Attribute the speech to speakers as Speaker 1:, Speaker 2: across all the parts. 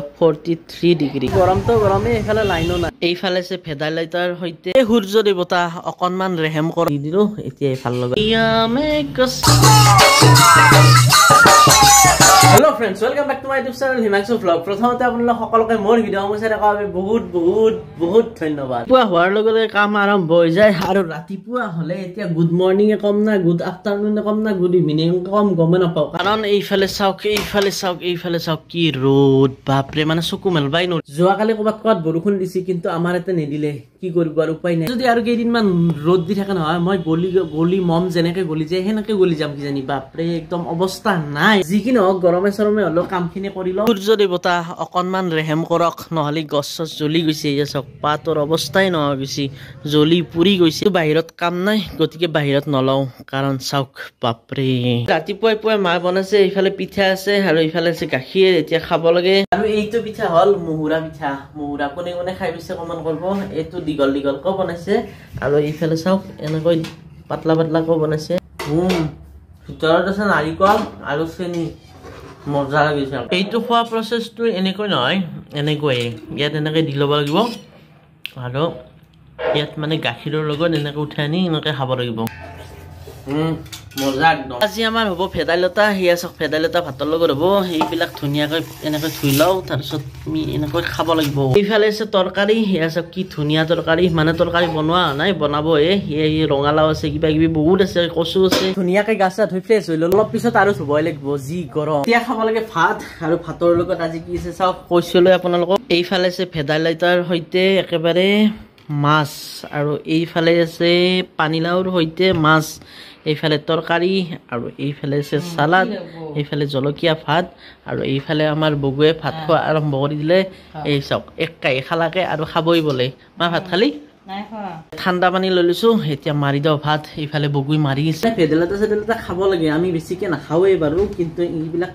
Speaker 1: 43 degree গৰমটো গৰমে এফালে লাইনো নাই এইফালে আছে ভেদাইলতাৰ সৈতে সূৰ্য দেৱতা অকনমান ৰেহেম কৰি দিলো এতিয়া ভাল লগা Hello friends, welcome back to my YouTube channel Himanshu Vlog. প্ৰথমতে আপোনালোক সকলোকে মোৰ ভিডিঅ' চাই থকা বাবে বহুত ধন্যবাদ। পুৱা হোৱাৰ লগে লগে কাম আৰম্ভ হৈ যায় আৰু ৰাতিপুৱা হলে এতিয়া গুড মৰ্নিং কম না গুড আফটাৰনুন কম না গুড ইভিনিং কম গমে নাপাও কাৰণ এইফালে চাওক কি ৰ'দ বাপৰে মানে চকু মেলবাই ন যোৱাকালি ক'বাত বৰষুণ দিছি কিন্তু আমাৰ এতে নিদিলে কি কৰিব আৰু উপায় নাই যদি আৰু কেইদিনমান ৰ'দ দি থাকে নহয় মই গলি মম যেনেকে গলি যায় হেনেকে গলি যাম কি জানি বাপৰে একদম অৱস্থা নাই যিকি নহওক গৰমে চৰমে হলো কামখিনি কৰি লও সূৰ্য দেৱতা অকনমান ৰেহেম কৰক নহলি গছ জ্বলি গৈছে এই চাওক পাতৰ অৱস্থাই নহয় গৈছে জ্বলি পুৰি গৈছে বাহিৰত কাম নাই গতিকে বাহিৰত নলও কাৰণ চাওক বাপৰে ৰাতিপুৱাই মা বনাইছে এইফালে পিঠা আছে আৰু এইফালে আছে গাখীৰ এতিয়া খাব লাগে আৰু এইটো পিঠা হল মুহুৰা পিঠা মুহুৰা কোনে খাই পিছে কমান কৰিব এইটো দীঘল কো বনাইছে আৰু এইফালে চাওক এনেকৈ পাতলা কো বনাইছে ভিতৰত আছে নাৰিকল আৰু চেনি মজা লাগিছে এইটো খোৱা প্ৰসেসটো এনেকৈ নহয় এনেকৈ ইয়াত এনেকৈ দি ল'ব লাগিব আৰু ইয়াত মানে গাখীৰৰ লগত এনেকৈ উঠাই আনি এনেকৈ খাব লাগিব মজা একদম আজি আমাৰ হ'ব ভেদাইলতা হিয়া চাওক ভেদাইলতা ভাতৰ লগত হ'ব এইবিলাক ধুনীয়াকৈ এনেকৈ ধুই লওঁ তাৰপিছত আমি এনেকৈ খাব লাগিব এইফালে আছে তৰকাৰী হিয়া চাওক কি ধুনীয়া তৰকাৰী মানে তৰকাৰী বনোৱা নাই বনাবহে এই ৰঙালাও আছে কিবা কিবি বহুত আছে কচু আছে ধুনীয়াকৈ গাছা ধুই ফ্ৰেছ হৈ ল'ল অলপ পিছত আৰু ধুবই লাগিব যি গৰম এতিয়া খাব লাগে ভাত আৰু ভাতৰ লগত আজি কি আছে চাওক কৈছিলোঁ আপোনালোকক এইফালে আছে ভেদাইলতাৰ সৈতে একেবাৰে মাছ আৰু এইফালে আছে পানীলাওৰ সৈতে মাছ এইফালে তৰকাৰী আৰু এইফালে আছে সালাড এইফালে জলকীয়া ভাত আৰু এইফালে আমাৰ বগুৱে ভাত খোৱা আৰম্ভ কৰি দিলে এই চাওক এক কাই খালাকে আৰু খাবই বলে মা ভাত খালি নাই খোৱা ঠাণ্ডা পানী লৈ লৈছো এতিয়া মাৰি দাও ভাত এইফালে বগুই মাৰি আছে ভেদাইলতা খাব লাগে আমি বেছিকে নাখাওৱে বাৰু কিন্তু এইবিলাক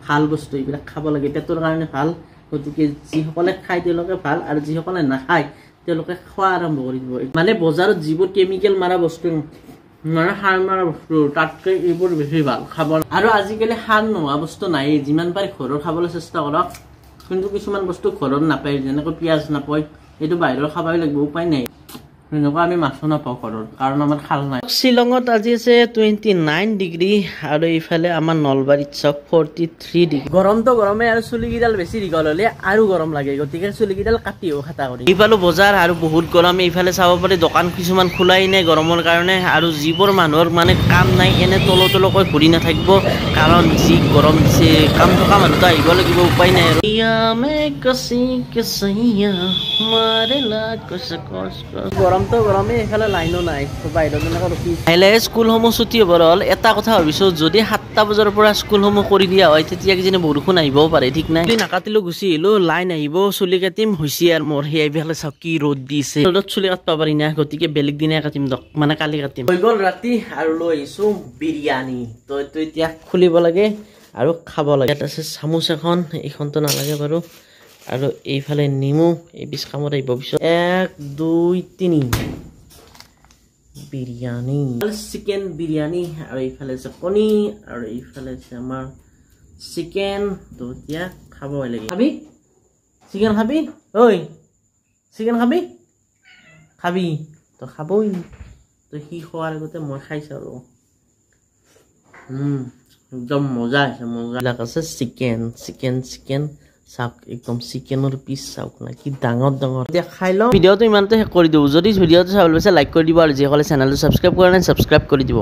Speaker 1: ভাল বস্তু এইবিলাক খাব লাগে পেটৰ কাৰণে ভাল গতিকে যিসকলে খায় তেওঁলোকে ভাল আৰু যিসকলে নাখায় তেওঁলোকে খোৱা আৰম্ভ কৰি দিব মানে বজাৰত যিবোৰ কেমিকেল মাৰা বস্তু মানে সাৰ মাৰা বস্তু তাতকৈ এইবোৰ বেছি ভাল খাব আৰু আজিকালি সাৰ নোহোৱা বস্তু নাই যিমান পাৰে ঘৰৰ খাবলৈ চেষ্টা কৰক কিন্তু কিছুমান বস্তু ঘৰত নাপায় যেনেকৈ পিঁয়াজ নাপায় এইটো বাহিৰৰ খাবই লাগিব উপায় নাই এনেকুৱা আমি মাছো নাপাওঁ ঘৰৰ কাৰণ আমাৰ খাল নাই শ্বিলঙত আজি আছে 29 ডিগ্ৰী আৰু এইফালে আমাৰ নলবাৰীত চাওক 43 ডিগ্ৰী গৰমটো গৰমে আৰু চুলিকেইডাল বেছি দীঘল হ'লে আৰু গৰম লাগে গতিকে চুলিকেইডাল কাটিও খাটা কৰি এইফালে বজাৰ আৰু বহুত গৰম এইফালে চাব পাৰি দোকান কিছুমান খোলাই নাই গৰমৰ কাৰণে আৰু যিবোৰ মানুহৰ মানে কাম নাই এনে তলকৈ ঘূৰি নাথাকিব কাৰণ যি গৰম দিছে কাম থকা মানুহটো আহিব লাগিব উপায় নাই আৰু গৰমটো গৰমে এফালে লাইনো নাই বাহিৰত এনেকৈ ৰখি আহিলে স্কুলসমূহ ছুটি হ'ব হ'ল এটা কথা ভাবিছোঁ যদি 7টা বজাৰ পৰা স্কুলসমূহ কৰি দিয়া হয় তেতিয়া কিজানি বৰষুণ আহিবও পাৰে ঠিক নাই নাকাটিলো গুচি আহিলোঁ লাইন আহিব চুলি কাটিম হৈছে আৰু মোৰ সেইফালে চাওক কি ৰ'দ দিছে ৰ'দত চুলি কাটিব পাৰি না গতিকে বেলেগ দিনে কাটিম দক মানে কালি কাটিম হৈ গ'ল ৰাতি আৰু লৈ আহিছোঁ বিৰিয়ানী তো এইটো এতিয়া খুলিব লাগে আৰু খাব লাগে ইয়াত আছে চামুচ এখন এইখনতো নালাগে বাৰু আৰু এইফালে নিমু এই বিশ কামত আহিব পিছত 1 2 3 বিৰিয়ানী চিকেন বিৰিয়ানী আৰু এইফালে আছে কণী আৰু এইফালে আছে আমাৰ চিকেন তো এতিয়া খাব লাগে খাবি চিকেন খাবি ঐ চিকেন খাবি তো খাবই তো সি খোৱাৰ আগতে মই খাইছোঁ আৰু একদম মজা আছে মজাবিলাক আছে চিকেন চাওক একদম চিকেনৰ পিচ চাওক না কি ডাঙৰ এতিয়া খাই লওঁ ভিডিঅ'টো ইমানতে শেষ কৰি দিওঁ যদি ভিডিঅ'টো চাবলৈ পাইছে লাইক কৰি দিব আৰু যিসকলে চেনেলটো ছাবস্ক্ৰাইব কৰা নাই ছাবস্ক্ৰাইব কৰি দিব